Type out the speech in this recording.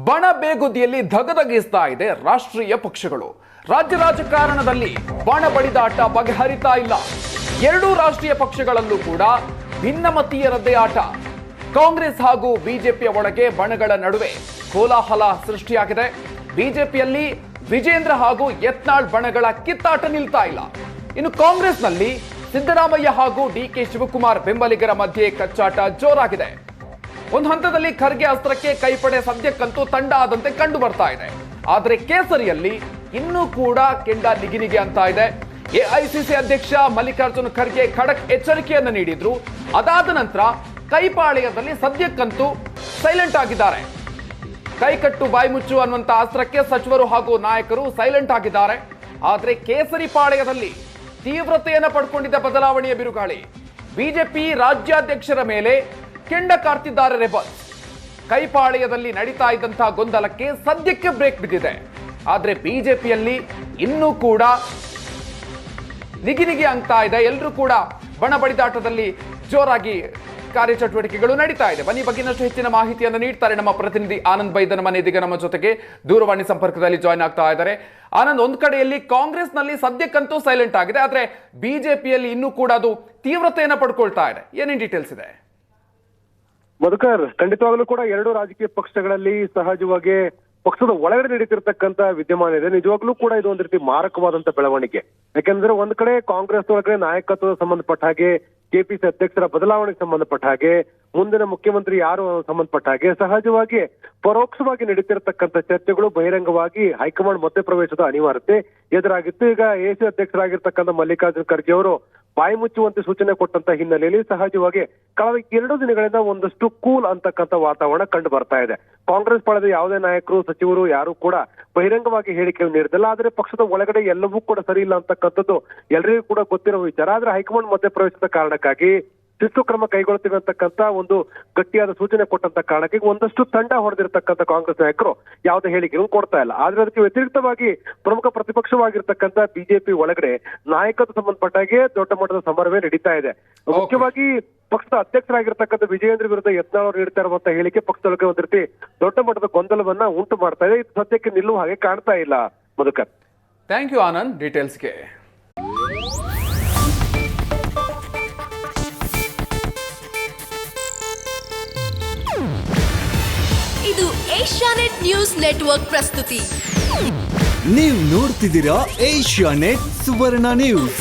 ಬಣ ಬೇಗುದಿಯಲ್ಲಿ ಧಗಧಗಿಸ್ತಾ ಇದೆ ರಾಷ್ಟ್ರೀಯ ಪಕ್ಷಗಳು. ರಾಜ್ಯ ರಾಜಕಾರಣದಲ್ಲಿ ಬಣ ಬಡಿದಾಟ ಬಗೆಹರಿತಾ ಇಲ್ಲ. ಎರಡೂ ರಾಷ್ಟ್ರೀಯ ಪಕ್ಷಗಳಲ್ಲೂ ಕೂಡ ಭಿನ್ನಮತೀಯರದ್ದೇ ಆಟ. ಕಾಂಗ್ರೆಸ್ ಹಾಗೂ ಬಿಜೆಪಿಯ ಒಳಗೆ ಬಣಗಳ ನಡುವೆ ಕೋಲಾಹಲ ಸೃಷ್ಟಿಯಾಗಿದೆ. ಬಿಜೆಪಿಯಲ್ಲಿ ವಿಜೇಂದ್ರ ಹಾಗೂ ಯತ್ನಾಳ್ ಬಣಗಳ ಕಿತ್ತಾಟ ನಿಲ್ತಾ ಇಲ್ಲ. ಇನ್ನು ಕಾಂಗ್ರೆಸ್ನಲ್ಲಿ ಸಿದ್ದರಾಮಯ್ಯ ಹಾಗೂ ಡಿಕೆ ಶಿವಕುಮಾರ್ ಬೆಂಬಲಿಗರ ಮಧ್ಯೆ ಕಚ್ಚಾಟ ಜೋರಾಗಿದೆ. ಒಂದು ಹಂತದಲ್ಲಿ ಖರ್ಗೆ ಅಸ್ತ್ರಕ್ಕೆ ಕೈಪಡೆ ಸದ್ಯಕ್ಕಂತೂ ತಂಡ ಆದಂತೆ ಕಂಡು ಬರ್ತಾ ಇದೆ. ಆದರೆ ಕೇಸರಿಯಲ್ಲಿ ಇನ್ನೂ ಕೂಡ ಕೆಂಡ ನಿಗಿನಿಗೆ ಅಂತ ಇದೆ. ಎಐಸಿಸಿ ಅಧ್ಯಕ್ಷ ಮಲ್ಲಿಕಾರ್ಜುನ ಖರ್ಗೆ ಖಡಕ್ ಎಚ್ಚರಿಕೆಯನ್ನು ನೀಡಿದ್ರು. ಅದಾದ ನಂತರ ಕೈಪಾಳ್ಯದಲ್ಲಿ ಸದ್ಯಕ್ಕಂತೂ ಸೈಲೆಂಟ್ ಆಗಿದ್ದಾರೆ. ಕೈಕಟ್ಟು ಬಾಯಿ ಮುಚ್ಚು ಅನ್ನುವಂತ ಅಸ್ತ್ರಕ್ಕೆ ಸಚಿವರು ಹಾಗೂ ನಾಯಕರು ಸೈಲೆಂಟ್ ಆಗಿದ್ದಾರೆ. ಆದರೆ ಕೇಸರಿ ಪಾಳ್ಯದಲ್ಲಿ ತೀವ್ರತೆಯನ್ನು ಪಡ್ಕೊಂಡಿದ್ದ ಬದಲಾವಣೆಯ ಬಿರುಗಾಳಿ. ಬಿಜೆಪಿ ರಾಜ್ಯಾಧ್ಯಕ್ಷರ ಮೇಲೆ ಕೆಂಡ ಕಾರ್ತಿದ್ದಾರೆ ರೆಬಲ್ಸ್. ಕೈಪಾಳ್ಯದಲ್ಲಿ ನಡೀತಾ ಇದ್ದಂತಹ ಗೊಂದಲಕ್ಕೆ ಸದ್ಯಕ್ಕೆ ಬ್ರೇಕ್ ಬಿದ್ದಿದೆ. ಆದರೆ ಬಿಜೆಪಿಯಲ್ಲಿ ಇನ್ನೂ ಕೂಡ ನಿಗಿನಿಗಿ ಆಗ್ತಾ ಇದೆ. ಎಲ್ಲರೂ ಕೂಡ ಬಣ ಬಡಿದಾಟದಲ್ಲಿ ಜೋರಾಗಿ ಕಾರ್ಯಚಟುವಟಿಕೆಗಳು ನಡೀತಾ ಇದೆ. ಬನ್ನಿ ಬಗ್ಗಿನಷ್ಟು ಹೆಚ್ಚಿನ ಮಾಹಿತಿಯನ್ನು ನೀಡ್ತಾರೆ ನಮ್ಮ ಪ್ರತಿನಿಧಿ ಆನಂದ್ ಬೈದನ ಮನೆ. ಇದೀಗ ನಮ್ಮ ಜೊತೆಗೆ ದೂರವಾಣಿ ಸಂಪರ್ಕದಲ್ಲಿ ಜಾಯ್ನ್ ಆಗ್ತಾ ಇದ್ದಾರೆ. ಆನಂದ್, ಒಂದ್ ಕಡೆಯಲ್ಲಿ ಕಾಂಗ್ರೆಸ್ನಲ್ಲಿ ಸದ್ಯಕ್ಕಂತೂ ಸೈಲೆಂಟ್ ಆಗಿದೆ, ಆದ್ರೆ ಬಿಜೆಪಿಯಲ್ಲಿ ಇನ್ನೂ ಕೂಡ ಅದು ತೀವ್ರತೆಯನ್ನು ಪಡ್ಕೊಳ್ತಾ ಇದೆ. ಏನೇನು ಡೀಟೇಲ್ಸ್ ಇದೆ? ಮಧುಕರ್, ಖಂಡಿತವಾಗ್ಲೂ ಕೂಡ ಎರಡು ರಾಜಕೀಯ ಪಕ್ಷಗಳಲ್ಲಿ ಸಹಜವಾಗಿ ಪಕ್ಷದ ಒಳಗಡೆ ನಡೀತಿರ್ತಕ್ಕಂತ ವಿದ್ಯಮಾನ ಇದೆ. ನಿಜವಾಗ್ಲೂ ಕೂಡ ಇದು ಒಂದ್ ರೀತಿ ಮಾರಕವಾದಂತ ಬೆಳವಣಿಗೆ. ಯಾಕಂದ್ರೆ ಒಂದ್ ಕಡೆ ಕಾಂಗ್ರೆಸ್ ಒಳಗಡೆ ನಾಯಕತ್ವದ ಸಂಬಂಧಪಟ್ಟ ಹಾಗೆ, ಕೆಪಿಸಿ ಅಧ್ಯಕ್ಷರ ಬದಲಾವಣೆಗೆ ಸಂಬಂಧಪಟ್ಟ ಹಾಗೆ, ಮುಂದಿನ ಮುಖ್ಯಮಂತ್ರಿ ಯಾರು ಸಂಬಂಧಪಟ್ಟ ಹಾಗೆ ಸಹಜವಾಗಿ ಪರೋಕ್ಷವಾಗಿ ನಡೀತಿರ್ತಕ್ಕಂಥ ಚರ್ಚೆಗಳು ಬಹಿರಂಗವಾಗಿ ಹೈಕಮಾಂಡ್ ಮಧ್ಯಪ್ರವೇಶದ ಅನಿವಾರ್ಯತೆ ಎದುರಾಗಿತ್ತು. ಈಗ ಎಸಿ ಅಧ್ಯಕ್ಷರಾಗಿರ್ತಕ್ಕಂಥ ಮಲ್ಲಿಕಾರ್ಜುನ ಖರ್ಗೆ ಅವರು ಬಾಯಿ ಮುಚ್ಚುವಂತೆ ಸೂಚನೆ ಕೊಟ್ಟಂತ ಹಿನ್ನೆಲೆಯಲ್ಲಿ ಸಹಜವಾಗಿ ಕಳೆದ 2 ದಿನಗಳಿಂದ ಒಂದಷ್ಟು ಕೂಲ್ ಅಂತಕ್ಕಂಥ ವಾತಾವರಣ ಕಂಡು ಬರ್ತಾ ಇದೆ. ಕಾಂಗ್ರೆಸ್ ಪಾಳದ ಯಾವುದೇ ನಾಯಕರು ಸಚಿವರು ಯಾರು ಕೂಡ ಬಹಿರಂಗವಾಗಿ ಹೇಳಿಕೆ ನೀಡಿದಲ್ಲ. ಆದ್ರೆ ಪಕ್ಷದ ಒಳಗಡೆ ಎಲ್ಲವೂ ಕೂಡ ಸರಿ ಇಲ್ಲ ಅಂತಕ್ಕಂಥದ್ದು ಎಲ್ಲರಿಗೂ ಕೂಡ ಗೊತ್ತಿರೋ ವಿಚಾರ. ಆದ್ರೆ ಹೈಕಮಾಂಡ್ ಮಧ್ಯಪ್ರವೇಶದ ಕಾರಣಕ್ಕಾಗಿ ಶಿಸ್ತು ಕ್ರಮ ಕೈಗೊಳ್ತೀವಿ ಅಂತಕ್ಕಂಥ ಒಂದು ಗಟ್ಟಿಯಾದ ಸೂಚನೆ ಕೊಟ್ಟಂತ ಕಾರಣಕ್ಕೆ ಒಂದಷ್ಟು ತಂಡ ಹೊಡೆದಿರ್ತಕ್ಕಂಥ ಕಾಂಗ್ರೆಸ್ ನಾಯಕರು ಯಾವುದೇ ಹೇಳಿಕೆಗಳನ್ನು ಕೊಡ್ತಾ ಇಲ್ಲ. ಆದ್ರೆ ಅದಕ್ಕೆ ವ್ಯತಿರಿಕ್ತವಾಗಿ ಪ್ರಮುಖ ಪ್ರತಿಪಕ್ಷವಾಗಿರ್ತಕ್ಕಂಥ ಬಿಜೆಪಿ ಒಳಗಡೆ ನಾಯಕತ್ವ ಸಂಬಂಧಪಟ್ಟಾಗೆ ದೊಡ್ಡ ಮಟ್ಟದ ಸಮರವೇ ನಡೀತಾ ಇದೆ. ಮುಖ್ಯವಾಗಿ ಪಕ್ಷದ ಅಧ್ಯಕ್ಷರಾಗಿರ್ತಕ್ಕಂಥ ವಿಜಯೇಂದ್ರ ವಿರುದ್ಧ ಯತ್ನಾಳ್ ಅವರು ನೀಡ್ತಾ ಇರುವಂತಹ ಹೇಳಿಕೆ ಪಕ್ಷದೊಳಗೆ ಒಂದ್ ರೀತಿ ದೊಡ್ಡ ಮಟ್ಟದ ಗೊಂದಲವನ್ನ ಉಂಟು ಮಾಡ್ತಾ ಇದೆ. ಇದು ಸದ್ಯಕ್ಕೆ ನಿಲ್ಲುವ ಹಾಗೆ ಕಾಣ್ತಾ ಇಲ್ಲ. ಮಧುಕರ್, ಥ್ಯಾಂಕ್ ಯು ಆನಂದ್ ಡೀಟೇಲ್ಸ್ಗೆ. ಇದು ಏಷ್ಯಾನೆಟ್ ನ್ಯೂಸ್ ನೆಟ್ವರ್ಕ್ ಪ್ರಸ್ತುತಿ. ನೀವು ನೋಡ್ತಿದ್ದೀರಾ ಏಷ್ಯಾನೆಟ್ ಸುವರ್ಣ ನ್ಯೂಸ್.